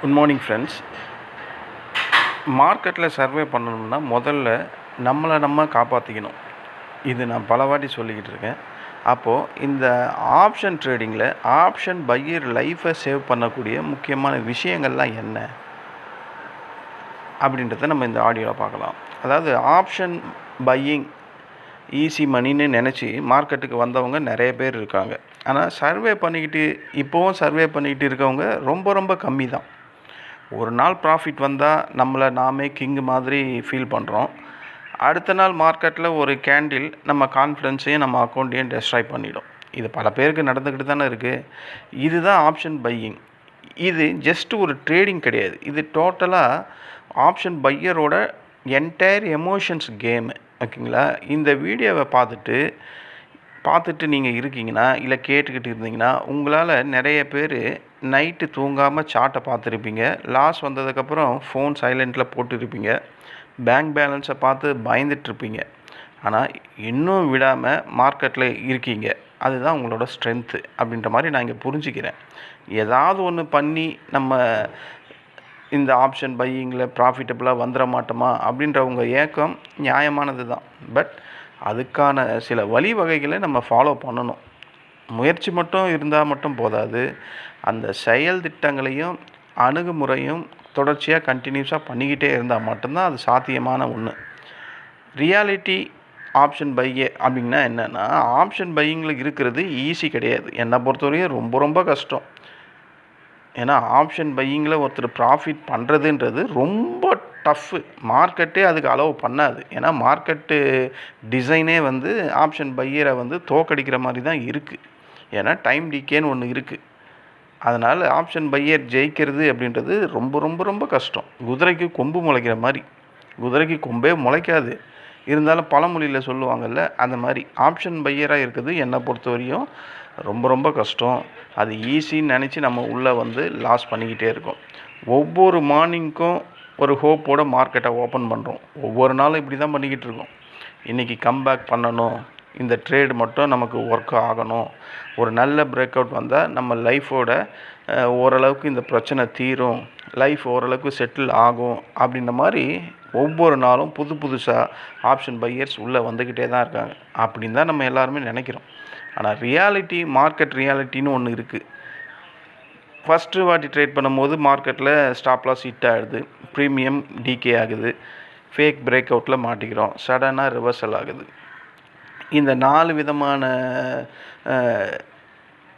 Good morning friends. மார்க்கெட்டில் survey பண்ணணும்னா முதல்ல நம்மளை நம்ம காப்பாற்றிக்கணும். இது நான் பல வாட்டி சொல்லிக்கிட்டு இருக்கேன். அப்போது இந்த ஆப்ஷன் ட்ரேடிங்கில் ஆப்ஷன் பையர் லைஃப்பை சேவ் பண்ணக்கூடிய முக்கியமான விஷயங்கள்லாம் என்ன அப்படின்றத நம்ம இந்த ஆடியோவில் பார்க்கலாம். அதாவது ஆப்ஷன் பையிங் ஈஸி மணின்னு நினச்சி மார்க்கெட்டுக்கு வந்தவங்க நிறைய பேர் இருக்காங்க. ஆனால் இப்போவும் சர்வே பண்ணிக்கிட்டு இருக்கவங்க ரொம்ப ரொம்ப கம்மி தான். ஒரு நாள் ப்ராஃபிட் வந்தால் நம்மளை நாமே கிங் மாதிரி ஃபீல் பண்ணுறோம். அடுத்த நாள் மார்க்கெட்டில் ஒரு கேண்டில் நம்ம கான்ஃபிடென்ஸையும் நம்ம அக்கௌண்ட்டையும் டெஸ்ட்ராய் பண்ணிடும். இது பல பேருக்கு நடந்துக்கிட்டு தானே இருக்குது. இதுதான் ஆப்ஷன் பையிங். இது ஜஸ்ட் ஒரு ட்ரேடிங் கிடையாது. இது டோட்டலாக ஆப்ஷன் பையரோட என்டையர் எமோஷன்ஸ் கேமு. ஓகேங்களா? இந்த வீடியோவை பார்த்துட்டு நீங்கள் இருக்கீங்கன்னா இல்லை கேட்டுக்கிட்டு இருந்தீங்கன்னா உங்களால் நிறைய பேர் நைட்டு தூங்காமல் சார்ட்டை பார்த்துருப்பீங்க. லாஸ் வந்ததுக்கப்புறம் ஃபோன் சைலண்ட்டில் போட்டுருப்பீங்க. பேங்க் பேலன்ஸை பார்த்து பயந்துட்டுருப்பீங்க. ஆனால் இன்னும் விடாமல் மார்க்கெட்டில் இருக்கீங்க. அதுதான் உங்களோட ஸ்ட்ரென்த்து அப்படின்ற மாதிரி நான் இங்கே புரிஞ்சுக்கிறேன். ஏதாவது ஒன்று பண்ணி நம்ம இந்த ஆப்ஷன் பையிங்கில் ப்ராஃபிட்டபுளாக வந்துட மாட்டோமா அப்படின்ற உங்கள் ஏக்கம் நியாயமானது தான். பட் அதுக்கான சில வழிவகைகளை நம்ம ஃபாலோ பண்ணணும். முயற்சி மட்டும் இருந்தால் மட்டும் போதாது. அந்த செயல் திட்டங்களையும் அணுகுமுறையும் தொடர்ச்சியாக கண்டினியூஸாக பண்ணிக்கிட்டே இருந்தால் மட்டும்தான் அது சாத்தியமான ஒன்று. ரியாலிட்டி ஆப்ஷன் பையே அப்படின்னா என்னென்னா, ஆப்ஷன் பையிங்கில் இருக்கிறது ஈஸி கிடையாது. என்னை பொறுத்தவரையும் ரொம்ப ரொம்ப கஷ்டம். ஏன்னா ஆப்ஷன் பையிங்கில் ஒருத்தர் ப்ராஃபிட் பண்ணுறதுன்றது ரொம்ப டஃப்பு. மார்க்கெட்டே அதுக்கு அலோவ் பண்ணாது. ஏன்னா மார்க்கெட்டு டிசைனே ஆப்ஷன் பையரை தோக்கடிக்கிற மாதிரி தான் இருக்குது. ஏன்னா டைம் டிகேன்னு ஒன்று இருக்குது. அதனால் ஆப்ஷன் பையர் ஜெயிக்கிறது அப்படின்றது ரொம்ப ரொம்ப ரொம்ப கஷ்டம். குதிரைக்கு கொம்பு முளைக்கிற மாதிரி. குதிரைக்கு கொம்பே முளைக்காது. இருந்தாலும் பழமொழியில் சொல்லுவாங்கள்ல, அந்த மாதிரி ஆப்ஷன் பையராக இருக்குது என்னை பொறுத்தவரையும் ரொம்ப ரொம்ப கஷ்டம். அது ஈஸின்னு நினச்சி நம்ம உள்ளே லாஸ் பண்ணிக்கிட்டே இருக்கோம். ஒவ்வொரு மார்னிங்க்கும் ஒரு ஹோப்போட மார்க்கெட்டை ஓப்பன் பண்ணுறோம். ஒவ்வொரு நாளும் இப்படி தான் பண்ணிக்கிட்டு இருக்கோம். இன்றைக்கி கம்பேக் பண்ணணும், இந்த ட்ரேடு மட்டும் நமக்கு ஒர்க் ஆகணும், ஒரு நல்ல பிரேக் அவுட் வந்தால் நம்ம லைஃபோட ஓரளவுக்கு இந்த பிரச்சனை தீரும், லைஃப் ஓரளவுக்கு செட்டில் ஆகும் அப்படின்ற மாதிரி ஒவ்வொரு நாளும் புதுசாக ஆப்ஷன் பையர்ஸ் உள்ளே வந்துக்கிட்டே தான் இருக்காங்க. அப்படின்னு தான் நம்ம எல்லாருமே நினைக்கிறோம். ஆனால் மார்க்கெட் ரியாலிட்டின்னு ஒன்று இருக்குது. ஃபஸ்ட்டு வாட்டி ட்ரேட் பண்ணும்போது மார்க்கெட்டில் ஸ்டாப் லாஸ் ஹிட் ஆகுது, ப்ரீமியம் டிகே ஆகுது, ஃபேக் பிரேக் அவுட்டில் மாட்டிக்கிறோம், சடனாக ரிவர்சல் ஆகுது. இந்த 4 விதமான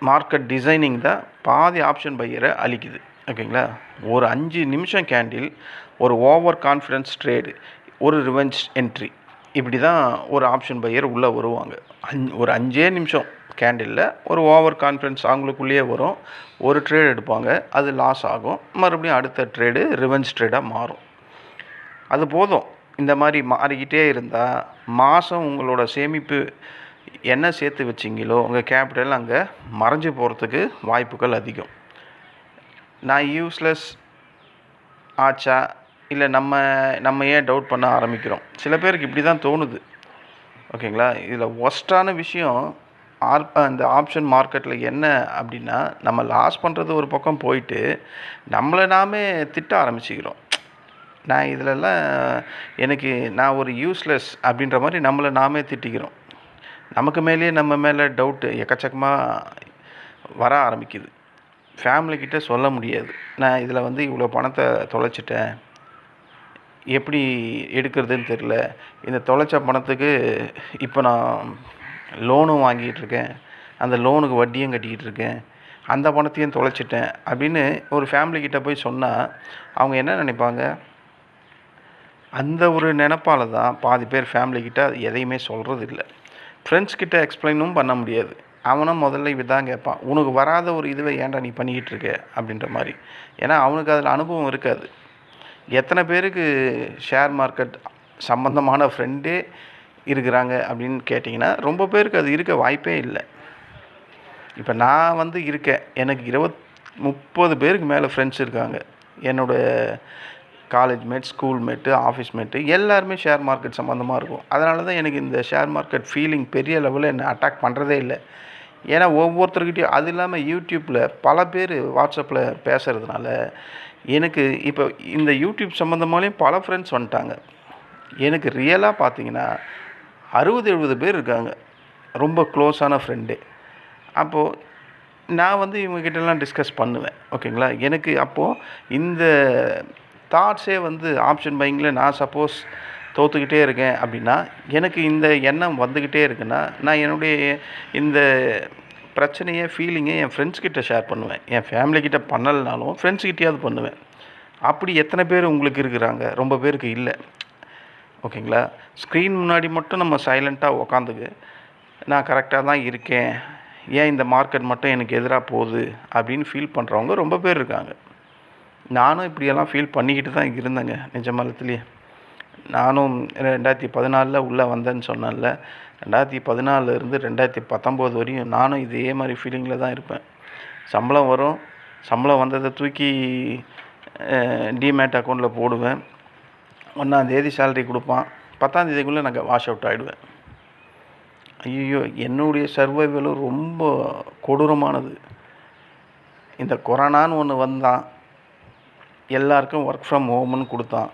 மார்க்கெட் டிசைனிங் தான் பாதி ஆப்ஷன் பையரை அழிக்குது. ஓகேங்களா? ஒரு 5 நிமிஷம் கேண்டில், ஒரு ஓவர் கான்ஃபிடன்ஸ் ட்ரேடு, ஒரு ரிவெஞ்ச் என்ட்ரி, இப்படி தான் ஒரு ஆப்ஷன் பையர் உள்ளே வருவாங்க. ஒரு 5 நிமிஷம் கேண்டிலில் ஒரு ஓவர் கான்ஃபிடன்ஸ் அவங்களுக்குள்ளேயே வரும். ஒரு ட்ரேட் எடுப்பாங்க, அது லாஸ் ஆகும். மறுபடியும் அடுத்த ட்ரேடு ரிவெஞ்ச் ட்ரேடாக மாறும். அது போதும். இந்த மாதிரி மாறிக்கிட்டே இருந்தால் மாதம் உங்களோட சேமிப்பு என்ன சேர்த்து வச்சிங்களோ உங்கள் கேபிட்டல் அங்கே மறைஞ்சு போகிறதுக்கு வாய்ப்புகள் அதிகம். நான் யூஸ்லெஸ் ஆச்சா இல்லை நம்ம ஏன் டவுட் பண்ண ஆரம்பிக்கிறோம்? சில பேருக்கு இப்படி தான் தோணுது. ஓகேங்களா? இதில் ஒஸ்ட்டான விஷயம் இந்த ஆப்ஷன் மார்க்கெட்டில் என்ன அப்படின்னா, நம்ம லாஸ் பண்ணுறது ஒரு பக்கம் போயிட்டு நம்மளை நாமே திட்ட ஆரம்பிச்சிக்கிறோம். நான் ஒரு யூஸ்லெஸ் அப்படின்ற மாதிரி நம்மளை நாமே திட்டிக்கிறோம். நமக்கு மேலேயே நம்ம மேலே டவுட்டு எக்கச்சக்கமாக வர ஆரம்பிக்குது. ஃபேமிலிக்கிட்ட சொல்ல முடியாது. நான் இதில் இவ்வளோ பணத்தை தொலைச்சிட்டேன், எப்படி எடுக்கிறதுன்னு தெரில, இந்த தொலைச்ச பணத்துக்கு இப்போ நான் லோனும் வாங்கிட்டு இருக்கேன், அந்த லோனுக்கு வட்டியும் கட்டிக்கிட்டு இருக்கேன், அந்த பணத்தையும் தொலைச்சிட்டேன் அப்படின்னு ஒரு ஃபேமிலிக்கிட்ட போய் சொன்னால் அவங்க என்ன நினைப்பாங்க? அந்த ஒரு நினப்பால் தான் பாதி பேர் ஃபேமிலிக்கிட்ட எதையுமே சொல்கிறது இல்லை. ஃப்ரெண்ட்ஸ்கிட்ட எக்ஸ்பிளைனும் பண்ண முடியாது. அவனும் முதல்ல இதான் கேட்பான், உனக்கு வராத ஒரு இதுவை ஏன்டா நீ பண்ணிக்கிட்டு இருக்க அப்படின்ற மாதிரி. ஏன்னா அவனுக்கு அதில் அனுபவம் இருக்காது. எத்தனை பேருக்கு ஷேர் மார்க்கெட் சம்மந்தமான ஃப்ரெண்டே இருக்கிறாங்க அப்படின்னு கேட்டிங்கன்னா ரொம்ப பேருக்கு அது இருக்க வாய்ப்பே இல்லை. இப்போ நான் இருக்கேன், எனக்கு 30 பேருக்கு மேலே ஃப்ரெண்ட்ஸ் இருக்காங்க. என்னோடய college mate, school mate, office mate எல்லாருமே ஷேர் மார்க்கெட் சம்மந்தமாக இருக்கும். அதனால தான் எனக்கு இந்த ஷேர் மார்க்கெட் ஃபீலிங் பெரிய லெவலில் என்னை அட்டாக் பண்ணுறதே இல்லை. ஏன்னா ஒவ்வொருத்தர்கிட்டையும், அது இல்லாமல் யூடியூப்பில் பல பேர் வாட்ஸ்அப்பில் பேசுகிறதுனால எனக்கு இப்போ இந்த யூடியூப் சம்மந்தமாலேயும் பல ஃப்ரெண்ட்ஸ் வந்துட்டாங்க. எனக்கு ரியலாக பார்த்தீங்கன்னா 60-70 பேர் இருக்காங்க, ரொம்ப க்ளோஸான ஃப்ரெண்டே. அப்போது நான் வந்து இவங்ககிட்டலாம் டிஸ்கஸ் பண்ணுவேன், ஓகேங்களா. எனக்கு அப்போது இந்த தாட்ஸே வந்து ஆப்ஷன் பையிங்கில் நான் சப்போஸ் தோற்றுக்கிட்டே இருக்கேன் அப்படின்னா, எனக்கு இந்த எண்ணம் வந்துக்கிட்டே இருக்குன்னா, நான் என்னுடைய இந்த பிரச்சனையை, ஃபீலிங்கை என் ஃப்ரெண்ட்ஸ்கிட்ட ஷேர் பண்ணுவேன். என் ஃபேமிலிக்கிட்ட பண்ணலைனாலும் ஃப்ரெண்ட்ஸ்கிட்டயாவது பண்ணுவேன். அப்படி எத்தனை பேர் உங்களுக்கு இருக்கிறாங்க? ரொம்ப பேருக்கு இல்லை, ஓகேங்களா. ஸ்க்ரீன் முன்னாடி மட்டும் நம்ம சைலண்ட்டாக உக்காந்துக்கு நான் கரெக்டாக தான் இருக்கேன், ஏன் இந்த மார்க்கெட் மட்டும் எனக்கு எதிராக போகுது அப்படின்னு ஃபீல் பண்ணுறவங்க ரொம்ப பேர் இருக்காங்க. நானும் இப்படியெல்லாம் ஃபீல் பண்ணிக்கிட்டு தான் இருந்தேங்க நிஜமாலத்துலேயே. நானும் 2014 உள்ளே வந்தேன்னு சொன்னேன்ல, 2014 2019 வரையும் நானும் இதே மாதிரி ஃபீலிங்கில் தான் இருப்பேன். சம்பளம் வரும், சம்பளம் வந்ததை தூக்கி டிமேட் அக்கௌண்ட்டில் போடுவேன். 1ஆம் தேதி சேலரி கொடுப்பான், 10ஆம் தேதிக்குள்ளே நாங்கள் வாஷ் அவுட் ஆகிடுவேன். ஐயோ, என்னுடைய சர்வைவலும் ரொம்ப கொடூரமானது. இந்த கொரோனான்னு ஒன்று வந்தான், எல்லாருக்கும் ஒர்க் ஃப்ரம் ஹோம்னு கொடுத்தான்.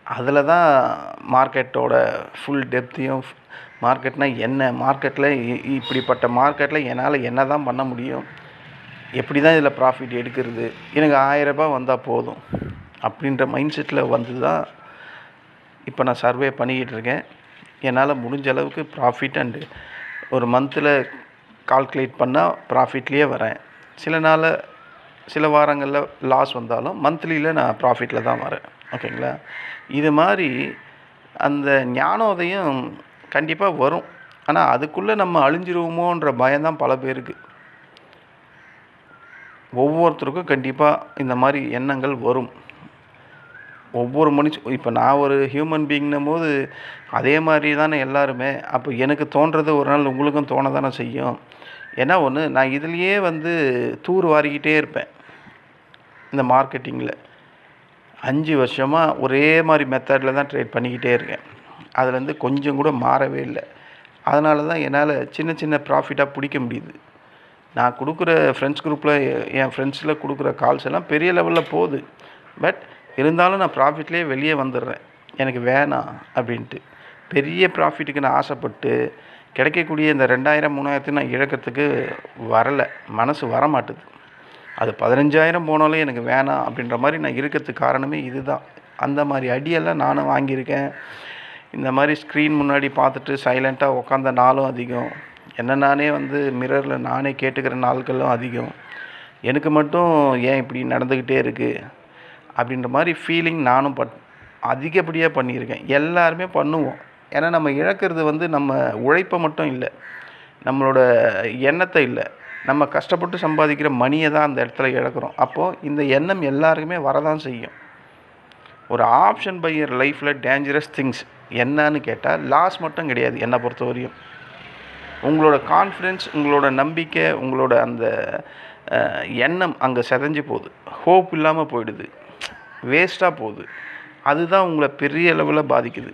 அதில் தான் மார்க்கெட்டோட ஃபுல் டெப்த்தையும், மார்க்கெட்னால் என்ன, மார்க்கெட்டில் இப்படிப்பட்ட மார்க்கெட்டில் என்னால் என்ன தான் பண்ண முடியும், எப்படி தான் இதில் ப்ராஃபிட் எடுக்கிறது, எனக்கு 1000 ரூபாய் வந்தால் போதும் அப்படின்ற மைண்ட் செட்டில் வந்து தான் இப்போ நான் சர்வே பண்ணிக்கிட்டு இருக்கேன். என்னால் முடிஞ்ச அளவுக்கு ப்ராஃபிட் அண்டு ஒரு மந்தில் கால்குலேட் பண்ணால் ப்ராஃபிட்லேயே வரேன். சில வாரங்களில் லாஸ் வந்தாலும் மந்த்லியில் நான் ப்ராஃபிட்டில் தான் வரேன், ஓகேங்களா. இது மாதிரி அந்த ஞானோதயம் கண்டிப்பாக வரும். ஆனால் அதுக்குள்ளே நம்ம அழிஞ்சிருவோமோன்ற பயம்தான் பல பேருக்கு. ஒவ்வொருத்தருக்கும் கண்டிப்பாக இந்த மாதிரி எண்ணங்கள் வரும். ஒவ்வொரு இப்போ நான் ஒரு ஹியூமன் பீயிங்னும் போது அதே மாதிரி தானே எல்லாருமே. அப்போ எனக்கு தோன்றது ஒரு நாள் உங்களுக்கும் தோண தானே செய்யும். ஏன்னா ஒன்று, நான் இதுலேயே வந்து தூர் வாரிக்கிட்டே இருப்பேன். இந்த மார்க்கெட்டிங்கில் 5 வருஷமாக ஒரே மாதிரி மெத்தடில் தான் ட்ரேட் பண்ணிக்கிட்டே இருக்கேன். அதுலேருந்து கொஞ்சம் கூட மாறவே இல்லை. அதனால தான் என்னால் சின்ன சின்ன ப்ராஃபிட்டாக பிடிக்க முடியுது. நான் கொடுக்குற ஃப்ரெண்ட்ஸ் குரூப்பில் என் ஃப்ரெண்ட்ஸில் கொடுக்குற கால்ஸ் எல்லாம் பெரிய லெவலில் போகுது. பட் இருந்தாலும் நான் ப்ராஃபிட்லேயே வெளியே வந்துடுறேன், எனக்கு வேணாம் அப்படின்ட்டு. பெரிய ப்ராஃபிட்டுக்கு நான் ஆசைப்பட்டு கிடைக்கக்கூடிய இந்த 2000 3000 நான் இழக்கிறதுக்கு வரலை, மனசு வரமாட்டுது. அது 15,000 போனாலும் எனக்கு வேணாம் அப்படின்ற மாதிரி நான் இருக்கிறதுக்கு காரணமே இது தான். அந்த மாதிரி அடியெல்லாம் நானும் வாங்கியிருக்கேன். இந்த மாதிரி ஸ்க்ரீன் முன்னாடி பார்த்துட்டு சைலண்ட்டாக உட்காந்த நாளும் அதிகம், என்ன நானே வந்து மிரரில் நானே கேட்டுக்கிற நாட்களும் அதிகம். எனக்கு மட்டும் ஏன் இப்படி நடந்துக்கிட்டே இருக்குது அப்படின்ற மாதிரி ஃபீலிங் நானும் அதிகப்படியாக பண்ணியிருக்கேன். எல்லாருமே பண்ணுவோம். ஏன்னா நம்ம இழக்கிறது வந்து நம்ம உழைப்பை மட்டும் இல்லை, நம்மளோட எண்ணத்தை இல்லை, நம்ம கஷ்டப்பட்டு சம்பாதிக்கிற மணியை தான் அந்த இடத்துல இழக்கிறோம். அப்போது இந்த எண்ணம் எல்லாருக்குமே வரதான் செய்யும். ஒரு ஆப்ஷன் பையர் லைஃப்பில் டேஞ்சரஸ் திங்ஸ் என்னன்னு கேட்டால் லாஸ் மட்டும் கிடையாது. என்னை பொறுத்த வரையும் உங்களோட கான்ஃபிடென்ஸ், உங்களோட நம்பிக்கை, உங்களோட அந்த எண்ணம் அங்கே செதஞ்சு போகுது, ஹோப் இல்லாமல் போயிடுது, வேஸ்ட்டாக போகுது. அதுதான் உங்களை பெரிய அளவில் பாதிக்குது.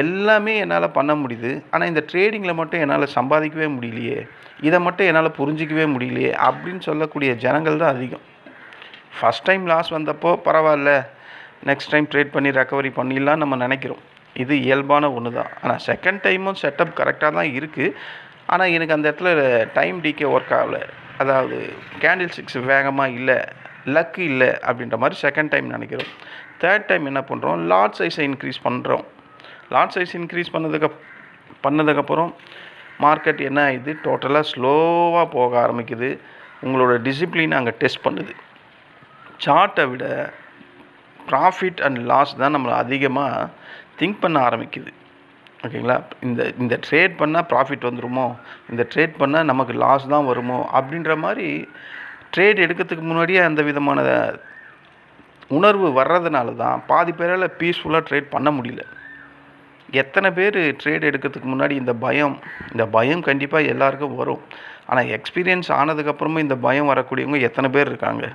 எல்லாமே என்னால் பண்ண முடியுது, ஆனால் இந்த ட்ரேடிங்கில் மட்டும் என்னால் சம்பாதிக்கவே முடியலையே, இதை மட்டும் என்னால் புரிஞ்சிக்கவே முடியலையே அப்படின்னு சொல்லக்கூடிய ஜனங்கள் தான் அதிகம். ஃபஸ்ட் டைம் லாஸ் வந்தப்போ பரவாயில்ல, நெக்ஸ்ட் டைம் ட்ரேட் பண்ணி ரெக்கவரி பண்ணிடலாம் நம்ம நினைக்கிறோம். இது இயல்பான ஒன்று தான். ஆனால் செகண்ட் டைமும் செட்டப் கரெக்டாக தான் இருக்குது. ஆனால் எனக்கு அந்த இடத்துல டைம் டிகே ஒர்க் ஆகலை, அதாவது கேண்டில் ஸ்டிக்ஸ் வேகமாக இல்லை, லக்கு இல்லை அப்படின்ற மாதிரி செகண்ட் டைம் நினைக்கிறோம். தேர்ட் டைம் என்ன பண்ணுறோம், லாட் சைஸை இன்க்ரீஸ் பண்ணுறோம். லாட் சைஸ் இன்க்ரீஸ் பண்ணதுக்கப்புறம் மார்க்கெட் என்ன ஆகுது, டோட்டலாக ஸ்லோவாக போக ஆரம்பிக்குது. உங்களோட டிசிப்ளினை அங்கே டெஸ்ட் பண்ணுது. சார்ட்டை விட ப்ராஃபிட் அண்ட் லாஸ் தான் நம்மளை அதிகமாக திங்க் பண்ண ஆரம்பிக்குது, ஓகேங்களா. இந்த ட்ரேட் பண்ணால் ப்ராஃபிட் வந்துடுமோ, இந்த ட்ரேட் பண்ணால் நமக்கு லாஸ் தான் வருமோ அப்படின்ற மாதிரி ட்ரேட் எடுக்கிறதுக்கு முன்னாடியே அந்த விதமான உணர்வு வர்றதுனால தான் பாதி பேரால் பீஸ்ஃபுல்லாக ட்ரேட் பண்ண முடியல. எத்தனை பேர் ட்ரேட் எடுக்கிறதுக்கு முன்னாடி இந்த பயம் கண்டிப்பாக எல்லாருக்கும் வரும். ஆனால் எக்ஸ்பீரியன்ஸ் ஆனதுக்கப்புறமும் இந்த பயம் வரக்கூடியவங்க எத்தனை பேர் இருக்காங்க.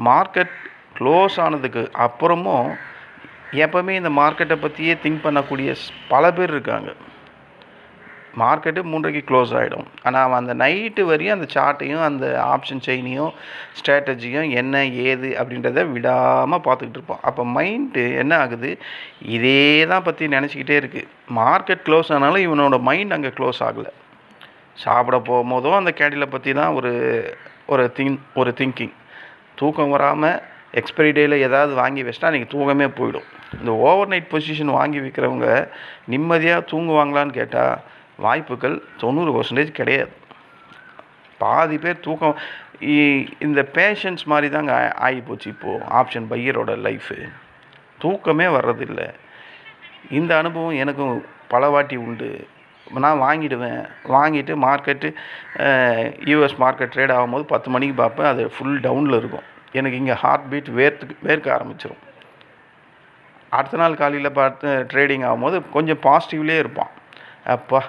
மார்க்கெட் க்ளோஸ் ஆனதுக்கு அப்புறமும் எப்போவுமே இந்த மார்க்கெட்டை பற்றியே திங்க் பண்ணக்கூடிய பல பேர் இருக்காங்க. மார்க்கெட்டு 3:30க்கு க்ளோஸ் ஆகிடும். ஆனால் அவன் அந்த நைட்டு வரையும் அந்த சார்ட்டையும் அந்த ஆப்ஷன் செயினையும் ஸ்ட்ராட்டஜியும் என்ன ஏது அப்படின்றத விடாமல் பார்த்துக்கிட்டு இருப்பான். அப்போ மைண்டு என்ன ஆகுது, இதே தான் பற்றி நினச்சிக்கிட்டே இருக்குது. மார்க்கெட் க்ளோஸ் ஆனாலும் இவனோட மைண்ட் அங்கே க்ளோஸ் ஆகலை. சாப்பிட போகும்போதும் அந்த கேண்டிலை பற்றி தான் ஒரு திங்கிங். தூக்கம் வராமல் எக்ஸ்பைரி டேயில் ஏதாவது வாங்கி வச்சிட்டா அன்றைக்கி தூக்கமே போயிடும். இந்த ஓவர் நைட் பொசிஷன் வாங்கி விற்கிறவங்க நிம்மதியாக தூங்குவாங்களான்னு கேட்டால் வாய்ப்புகள் 90% கிடையாது. பாதி பேர் தூக்கம் இந்த பேஷன்ஸ் மாதிரி தாங்க ஆகிப்போச்சு இப்போது ஆப்ஷன் பையரோட லைஃபு. தூக்கமே வர்றதில்லை. இந்த அனுபவம் எனக்கும் பல வாட்டி உண்டு. நான் வாங்கிட்டு மார்க்கெட்டு யூஎஸ் மார்க்கெட் ட்ரேட் ஆகும்போது 10 மணிக்கு பார்ப்பேன், அது ஃபுல் டவுனில் இருக்கும். எனக்கு இங்கே ஹார்ட் பீட் வேர்க்க ஆரம்பிச்சிடும். அடுத்த நாள் காலையில் பார்த்து ட்ரேடிங் ஆகும்போது கொஞ்சம் பாசிட்டிவ்லேயே இருப்பான். அப்பா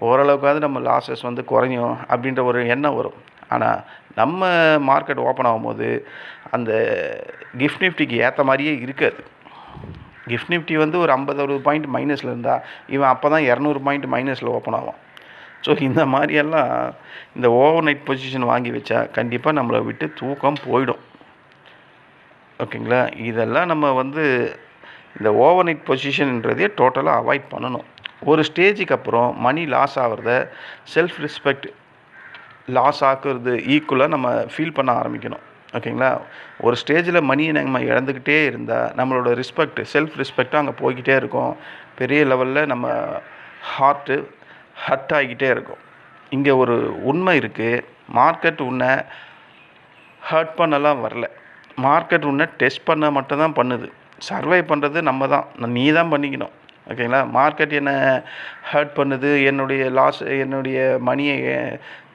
ஓரளவுக்காவது நம்ம லாஸஸ் வந்து குறையும் அப்படின்ற ஒரு எண்ணம் வரும். ஆனால் நம்ம மார்க்கெட் ஓப்பன் ஆகும்போது அந்த கிஃப்ட் நிஃப்டிக்கு ஏற்ற மாதிரியே இருக்காது. கிஃப்ட் நிஃப்டி வந்து ஒரு 50-60 பாயிண்ட் மைனஸில் இருந்தால் இவன் அப்போ தான் 200 பாயிண்ட் மைனஸில் ஓப்பன் ஆகும். ஸோ இந்த மாதிரியெல்லாம் இந்த ஓவர் நைட் பொசிஷன் வாங்கி வச்சா கண்டிப்பாக நம்மளை விட்டு தூக்கம் போயிடும். ஓகேங்களா? இதெல்லாம் நம்ம வந்து இந்த ஓவர் நைட் பொசிஷன்ன்றதே டோட்டலாக அவாய்ட் பண்ணணும். ஒரு ஸ்டேஜுக்கு அப்புறம் மணி லாஸ் ஆகிறத செல்ஃப் ரெஸ்பெக்ட் லாஸ் ஆக்குறது ஈக்குவலாக நம்ம ஃபீல் பண்ண ஆரம்பிக்கணும். ஓகேங்களா? ஒரு ஸ்டேஜில் மணியை நம்ம இழந்துக்கிட்டே இருந்தால் நம்மளோட செல்ஃப் ரெஸ்பெக்டும் அங்கே போய்கிட்டே இருக்கும். பெரிய லெவலில் நம்ம ஹார்ட்டு ஹர்ட் ஆகிக்கிட்டே இருக்கும். இங்கே ஒரு உண்மை இருக்குது. மார்க்கெட் உன்னை ஹர்ட் பண்ணலாம் வரல. மார்க்கெட் உன்னை டெஸ்ட் பண்ண மட்டும்தான் பண்ணுது. சர்வை பண்ணுறது நம்ம தான், நீ தான் பண்ணிக்கணும். ஓகேங்களா? மார்க்கெட் என்னை ஹர்ட் பண்ணுது, என்னுடைய மணியை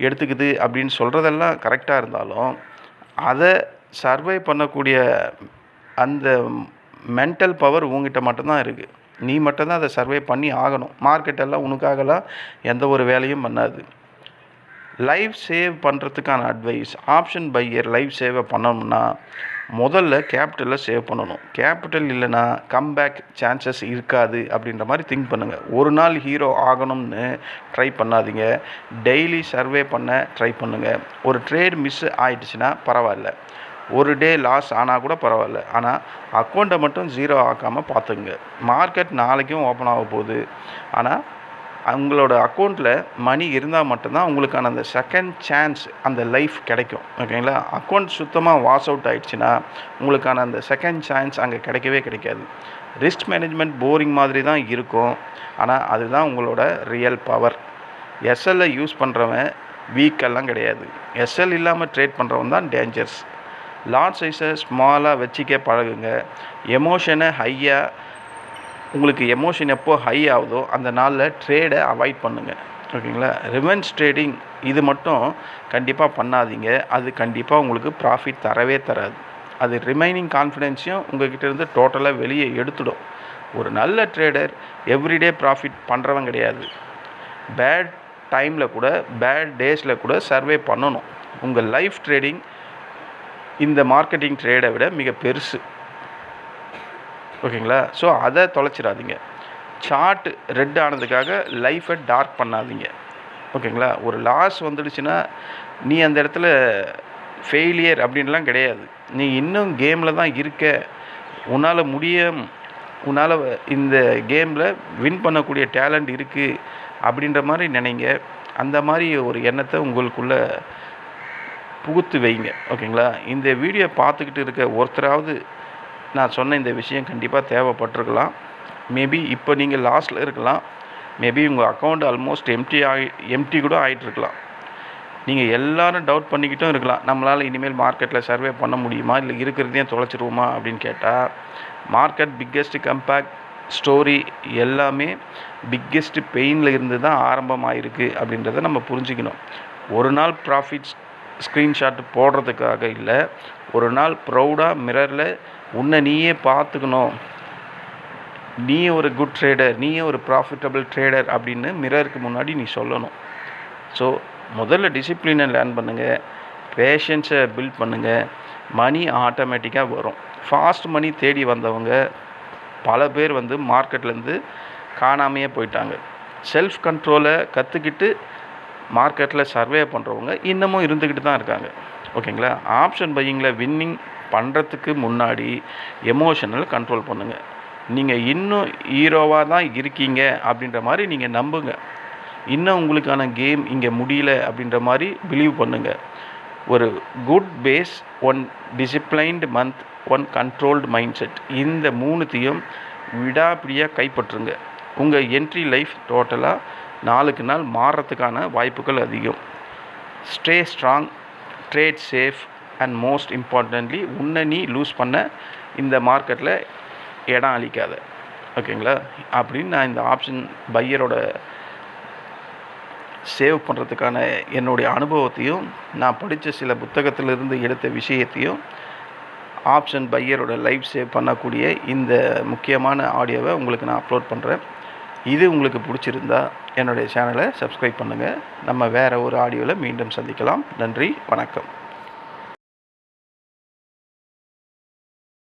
எடுத்துக்குது அப்படின்னு சொல்கிறதெல்லாம் கரெக்டாக இருந்தாலும் அதை சர்வை பண்ணக்கூடிய அந்த மென்டல் பவர் உங்ககிட்ட மட்டும்தான் இருக்குது. நீ மட்டும்தான் அதை சர்வை பண்ணி ஆகணும். மார்க்கெட்டெல்லாம் உனக்காகலாம் எந்த ஒரு வேலையும் பண்ணாது. லைஃப் சேவ் பண்ணுறதுக்கான அட்வைஸ், ஆப்ஷன் பையர் லைஃப் சேவை பண்ணணும்னா முதல்ல கேபிட்டலில் சேவ் பண்ணணும். கேபிட்டல் இல்லைன்னா கம்பேக் சான்சஸ் இருக்காது அப்படின்ற மாதிரி திங்க் பண்ணுங்கள். ஒரு நாள் ஹீரோ ஆகணும்னு ட்ரை பண்ணாதீங்க. டெய்லி சர்வே பண்ண ட்ரை பண்ணுங்கள். ஒரு ட்ரேட் மிஸ் ஆகிடுச்சுன்னா பரவாயில்ல, ஒரு டே லாஸ் ஆனால் கூட பரவாயில்ல, ஆனால் அக்கௌண்ட்டை மட்டும் ஜீரோ ஆக்காமல் பார்த்துங்க. மார்க்கெட் நாளைக்கும் ஓப்பன் ஆக போகுது. ஆனால் உங்களோட அக்கௌண்ட்டில் மணி இருந்தால் மட்டும்தான் உங்களுக்கான அந்த செகண்ட் சான்ஸ் அந்த லைஃப் கிடைக்கும். ஓகேங்களா? அக்கௌண்ட் சுத்தமாக வாஷ் அவுட் ஆகிடுச்சுன்னா உங்களுக்கான அந்த செகண்ட் சான்ஸ் அங்கே கிடைக்கவே கிடைக்காது. ரிஸ்க் மேனேஜ்மெண்ட் போரிங் மாதிரி தான் இருக்கும், ஆனால் அதுதான் உங்களோட ரியல் பவர். எஸ்எல்லை யூஸ் பண்ணுறவன் வீக்கெல்லாம் கிடையாது. எஸ்எல் இல்லாமல் ட்ரேட் பண்ணுறவன் தான் டேஞ்சர்ஸ். லாட் சைஸை ஸ்மாலாக வச்சிக்க பழகுங்க. எமோஷனை உங்களுக்கு எமோஷன் எப்போ ஹை ஆகுதோ அந்த நாளில் ட்ரேடை அவாய்ட் பண்ணுங்கள். ஓகேங்களா? ரிவென்ஸ் ட்ரேடிங் இது மட்டும் கண்டிப்பாக பண்ணாதீங்க. அது கண்டிப்பாக உங்களுக்கு ப்ராஃபிட் தரவே தராது. அது ரிமைனிங் கான்ஃபிடென்ஸையும் உங்கள்கிட்ட இருந்து டோட்டலாக வெளியே எடுத்துடும். ஒரு நல்ல ட்ரேடர் எவ்ரிடே ப்ராஃபிட் பண்ணுறவன் கிடையாது. பேட் டைமில் கூட பேட் டேஸில் கூட சர்வே பண்ணணும். உங்கள் லைஃப் ட்ரேடிங் இந்த மார்க்கெட்டிங் ட்ரேடை விட மிக பெருசு. ஓகேங்களா? ஸோ அதை தொலைச்சிடாதீங்க. சார்ட் ரெட் ஆனதுக்காக லைஃப்பை டார்க் பண்ணாதீங்க. ஓகேங்களா? ஒரு லாஸ் வந்துடுச்சுன்னா நீ அந்த இடத்துல ஃபெயிலியர் அப்படின்லாம் கிடையாது. நீ இன்னும் கேமில் தான் இருக்க, உன்னால் இந்த கேமில் வின் பண்ணக்கூடிய டேலண்ட் இருக்குது அப்படின்ற மாதிரி நினைங்க. அந்த மாதிரி ஒரு எண்ணத்தை உங்களுக்குள்ளே புகுத்து வைங்க. ஓகேங்களா? இந்த வீடியோ பார்த்துக்கிட்டு இருக்க ஒருத்தராவது நான் சொன்ன இந்த விஷயம் கண்டிப்பாக தேவைப்பட்டிருக்கலாம். மேபி இப்போ நீங்கள் லாஸ்ட்டில் இருக்கலாம். மேபி உங்கள் அக்கௌண்ட் ஆல்மோஸ்ட் எம்டி கூட ஆகிட்டுருக்கலாம். நீங்கள் எல்லோரும் டவுட் பண்ணிக்கிட்டும் இருக்கலாம், நம்மளால் இனிமேல் மார்க்கெட்டில் சர்வே பண்ண முடியுமா, இல்லை இருக்கிறதையும் தொலைச்சிருவோமா அப்படின்னு கேட்டால், மார்க்கெட் பிக்கெஸ்ட் கம்பேக்ட் ஸ்டோரி எல்லாமே பிக்கெஸ்ட் பெயினில் இருந்து தான் ஆரம்பமாகிருக்கு அப்படின்றத நம்ம புரிஞ்சுக்கணும். ஒரு நாள் ப்ராஃபிட்ஸ் ஸ்க்ரீன்ஷாட் போடுறதுக்காக இல்லை, ஒரு நாள் ப்ரௌடாக மிரரில் உன்னை நீயே பார்த்துக்கணும், நீ ஒரு குட் ட்ரேடர், நீ ஒரு ப்ராஃபிட்டபிள் ட்ரேடர் அப்படின்னு மிரருக்கு முன்னாடி நீ சொல்லணும். ஸோ முதல்ல டிசிப்ளினை லேர்ன் பண்ணுங்கள், பேஷன்ஸை பில்ட் பண்ணுங்கள், மணி ஆட்டோமேட்டிக்காக வரும். ஃபாஸ்ட் மணி தேடி வந்தவங்க பல பேர் மார்க்கெட்லேருந்து காணாமையே போயிட்டாங்க. செல்ஃப் கண்ட்ரோலை கற்றுக்கிட்டு மார்க்கெட்டில் சர்வே பண்ணுறவங்க இன்னமும் இருந்துக்கிட்டு தான் இருக்காங்க. ஓகேங்களா? ஆப்ஷன் பையிங்கில் வின்னிங் பண்ணுறதுக்கு முன்னாடி எமோஷனல் கண்ட்ரோல் பண்ணுங்கள். நீங்கள் இன்னும் ஹீரோவாக தான் இருக்கீங்க அப்படின்ற மாதிரி நீங்கள் நம்புங்க. இன்னும் உங்களுக்கான கேம் இங்கே முடியல அப்படின்ற மாதிரி பிலீவ் பண்ணுங்கள். ஒரு good base, one disciplined month, one controlled mind set, இந்த 3த்தையும் விடாப்பிடியாக கைப்பற்றுங்க. உங்கள் என்ட்ரி லைஃப் டோட்டலாக நாளுக்கு நாள் மாறுறதுக்கான வாய்ப்புகள் அதிகம். Stay strong, trade safe and most importantly உன்னை நீ லூஸ் பண்ண இந்த மார்க்கெட்டில் இடம் அளிக்காத. ஓகேங்களா? அப்படின்னு நான் இந்த ஆப்ஷன் பையரோட சேவ் பண்ணுறதுக்கான என்னுடைய அனுபவத்தையும் நான் படித்த சில புத்தகத்திலிருந்து எடுத்த விஷயத்தையும் ஆப்ஷன் பையரோட லைவ் சேவ் பண்ணக்கூடிய இந்த முக்கியமான ஆடியோவை உங்களுக்கு நான் அப்லோட் பண்ணுறேன். இது உங்களுக்கு பிடிச்சிருந்தா என்னுடைய சேனலை சப்ஸ்கிரைப் பண்ணுங்கள். நம்ம வேறு ஒரு ஆடியோவில் மீண்டும் சந்திக்கலாம். நன்றி, வணக்கம்.